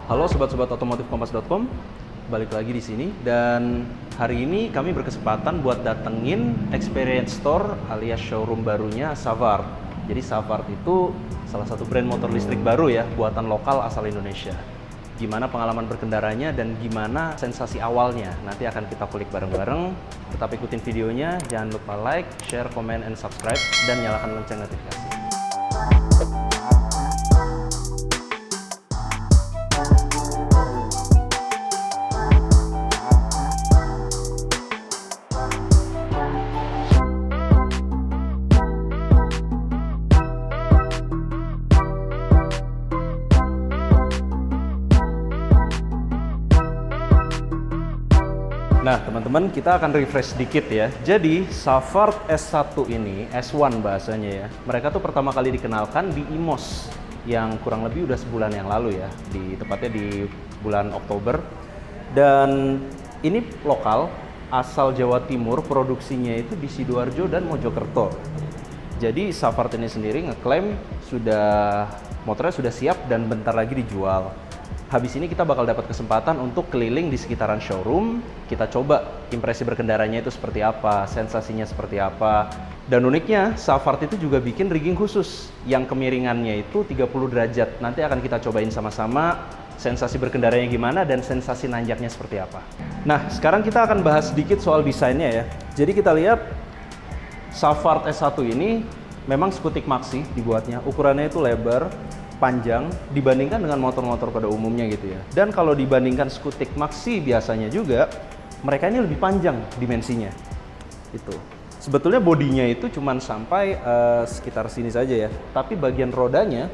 Halo sobat-sobat otomotif kompas.com, balik lagi di sini dan hari ini kami berkesempatan buat datengin experience store alias showroom barunya Savart. Jadi Savart itu salah satu brand motor listrik baru ya, buatan lokal asal Indonesia. Gimana pengalaman berkendaranya dan gimana sensasi awalnya, nanti akan kita kulik bareng-bareng. Tetap ikutin videonya, jangan lupa like, share, comment, and subscribe, dan nyalakan lonceng notifikasi. Nah teman-teman, kita akan refresh sedikit ya. Jadi Savart S1 ini, S1 bahasanya ya, mereka tuh pertama kali dikenalkan di IMOS yang kurang lebih udah sebulan yang lalu ya, tepatnya di bulan Oktober. Dan ini lokal, asal Jawa Timur, produksinya itu di Sidoarjo dan Mojokerto. Jadi Savart ini sendiri ngeklaim motornya sudah siap dan bentar lagi dijual. Habis ini kita bakal dapat kesempatan untuk keliling di sekitaran showroom. Kita coba impresi berkendaranya itu seperti apa, sensasinya seperti apa. Dan uniknya, Savart itu juga bikin rigging khusus yang kemiringannya itu 30 derajat. Nanti akan kita cobain sama-sama sensasi berkendaranya gimana dan sensasi nanjaknya seperti apa. Nah, sekarang kita akan bahas sedikit soal desainnya ya. Jadi kita lihat Savart S1 ini memang skutik maxi dibuatnya. Ukurannya itu lebar, panjang dibandingkan dengan motor-motor pada umumnya gitu ya. Dan kalau dibandingkan skutik maxi biasanya juga, mereka ini lebih panjang dimensinya. Itu. Sebetulnya bodinya itu cuman sampai sekitar sini saja ya. Tapi bagian rodanya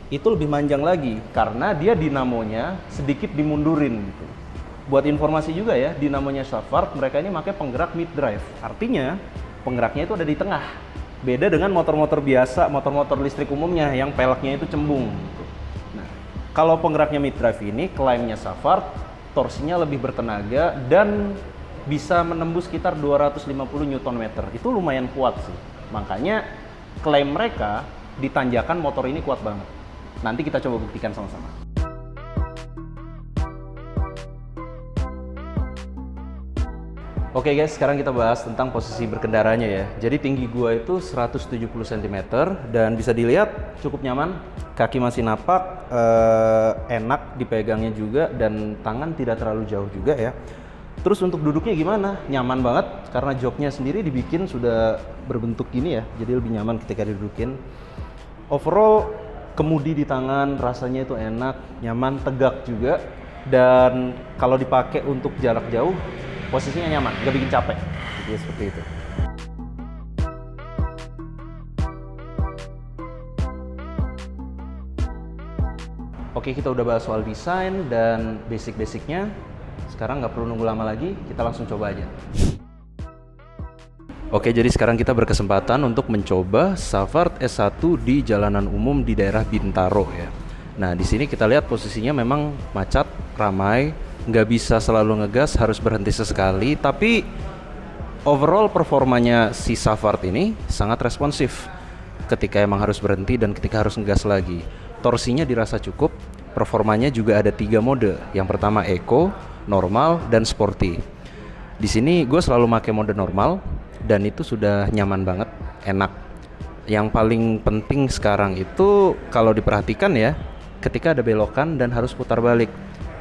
itu lebih panjang lagi karena dia dinamonya sedikit dimundurin gitu. Buat informasi juga ya, dinamonya Savart mereka ini pakai penggerak mid drive. Artinya penggeraknya itu ada di tengah. Beda dengan motor-motor biasa, motor-motor listrik umumnya yang peleknya itu cembung. Nah, kalau penggeraknya mid drive ini, klaimnya Savart, torsinya lebih bertenaga dan bisa menembus sekitar 250 Nm. Itu lumayan kuat sih. Makanya klaim mereka di tanjakan motor ini kuat banget. Nanti kita coba buktikan sama-sama. Oke guys, sekarang kita bahas tentang posisi berkendaranya ya. Jadi tinggi gua itu 170 cm dan bisa dilihat cukup nyaman. Kaki masih napak, enak dipegangnya juga dan tangan tidak terlalu jauh juga ya. Terus untuk duduknya gimana? Nyaman banget karena joknya sendiri dibikin sudah berbentuk gini ya. Jadi lebih nyaman ketika didudukin. Overall kemudi di tangan, rasanya itu enak, nyaman, tegak juga. Dan kalau dipakai untuk jarak jauh, posisinya nyaman, nggak bikin capek. Jadi seperti itu. Oke, kita udah bahas soal desain dan basic-basicnya. Sekarang nggak perlu nunggu lama lagi, kita langsung coba aja. Oke, jadi sekarang kita berkesempatan untuk mencoba Savart S1 di jalanan umum di daerah Bintaro ya. Nah, di sini kita lihat posisinya memang macet, ramai, nggak bisa selalu ngegas, harus berhenti sesekali. Tapi overall performanya si Savart ini sangat responsif ketika emang harus berhenti dan ketika harus ngegas lagi. Torsinya dirasa cukup, performanya juga ada 3 mode. Yang pertama Eco, normal, dan sporty. Di sini gue selalu pakai mode normal dan itu sudah nyaman banget, enak. Yang paling penting sekarang itu kalau diperhatikan ya, ketika ada belokan dan harus putar balik.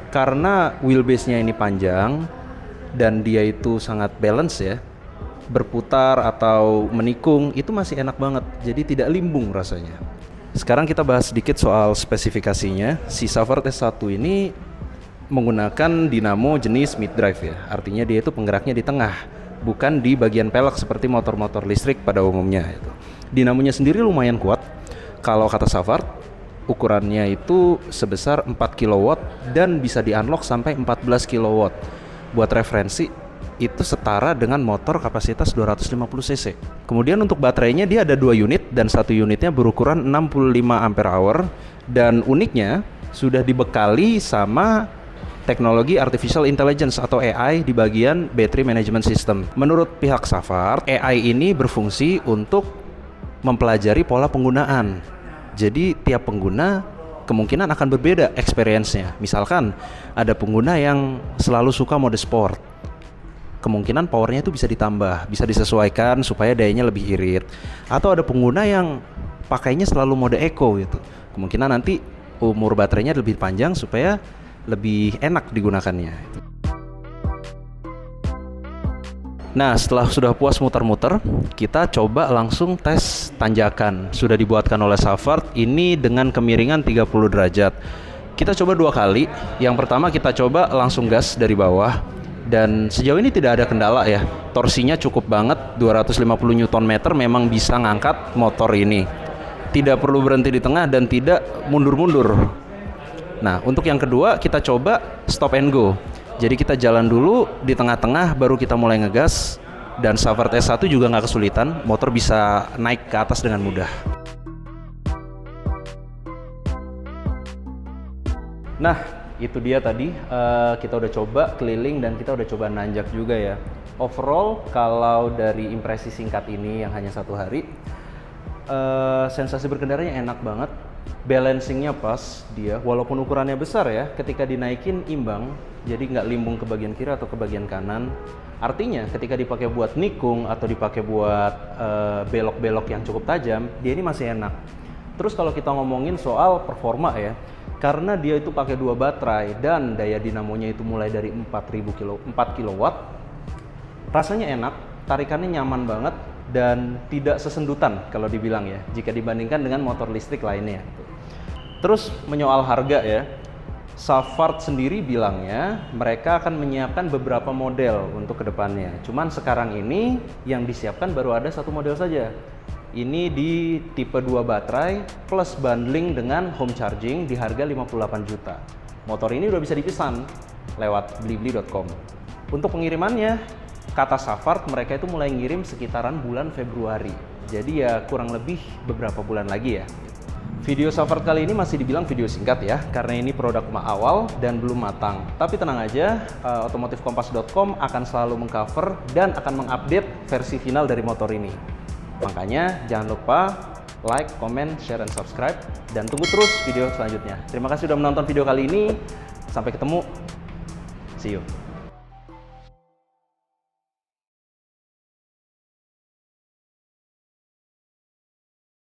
Karena wheelbase-nya ini panjang dan dia itu sangat balance ya, berputar atau menikung itu masih enak banget, jadi tidak limbung rasanya. Sekarang kita bahas sedikit soal spesifikasinya. Si Savart S1 ini menggunakan dinamo jenis mid drive ya, artinya dia itu penggeraknya di tengah, bukan di bagian pelek seperti motor-motor listrik pada umumnya. Dinamonya sendiri lumayan kuat. Kalau kata Savart, ukurannya itu sebesar 4 kW dan bisa di-unlock sampai 14 kW. Buat referensi, itu setara dengan motor kapasitas 250 cc. Kemudian untuk baterainya dia ada 2 unit dan satu unitnya berukuran 65 Ah dan uniknya sudah dibekali sama teknologi Artificial Intelligence atau AI di bagian Battery Management System. Menurut pihak Savart, AI ini berfungsi untuk mempelajari pola penggunaan. Jadi tiap pengguna kemungkinan akan berbeda experience-nya. Misalkan ada pengguna yang selalu suka mode sport, kemungkinan powernya itu bisa ditambah, bisa disesuaikan supaya dayanya lebih irit. Atau ada pengguna yang pakainya selalu mode eco gitu, kemungkinan nanti umur baterainya lebih panjang supaya lebih enak digunakannya. Nah, setelah sudah puas muter-muter, kita coba langsung tes tanjakan. Sudah dibuatkan oleh Savart, ini dengan kemiringan 30 derajat. Kita coba 2 kali. Yang pertama kita coba langsung gas dari bawah. Dan sejauh ini tidak ada kendala ya. Torsinya cukup banget, 250 Nm memang bisa ngangkat motor ini. Tidak perlu berhenti di tengah dan tidak mundur-mundur. Nah, untuk yang kedua kita coba stop and go. Jadi kita jalan dulu di tengah-tengah baru kita mulai ngegas, dan Savart S1 juga nggak kesulitan, motor bisa naik ke atas dengan mudah. Nah, itu dia tadi kita udah coba keliling dan kita udah coba nanjak juga ya. Overall kalau dari impresi singkat ini yang hanya 1 hari, sensasi berkendaranya enak banget. Balancingnya pas dia, walaupun ukurannya besar ya, ketika dinaikin imbang, jadi nggak limbung ke bagian kiri atau ke bagian kanan. Artinya ketika dipakai buat nikung atau dipakai buat belok-belok yang cukup tajam, dia ini masih enak. Terus kalau kita ngomongin soal performa ya, karena dia itu pakai 2 baterai dan daya dinamonya itu mulai dari 4 kW, rasanya enak, tarikannya nyaman banget dan tidak sesendutan kalau dibilang ya, jika dibandingkan dengan motor listrik lainnya. Terus menyoal harga ya, Savart sendiri bilangnya mereka akan menyiapkan beberapa model untuk kedepannya. Cuman sekarang ini yang disiapkan baru ada 1 model saja. Ini di tipe 2 baterai plus bundling dengan home charging di harga 58 juta. Motor ini udah bisa dipesan lewat blibli.com. Untuk pengirimannya, kata Savart mereka itu mulai ngirim sekitaran bulan Februari. Jadi ya kurang lebih beberapa bulan lagi ya. Video Savart kali ini masih dibilang video singkat ya, karena ini produk awal dan belum matang. Tapi tenang aja, otomotifkompas.com akan selalu mengcover dan akan mengupdate versi final dari motor ini. Makanya jangan lupa like, comment, share, dan subscribe. Dan tunggu terus video selanjutnya. Terima kasih sudah menonton video kali ini. Sampai ketemu. See you.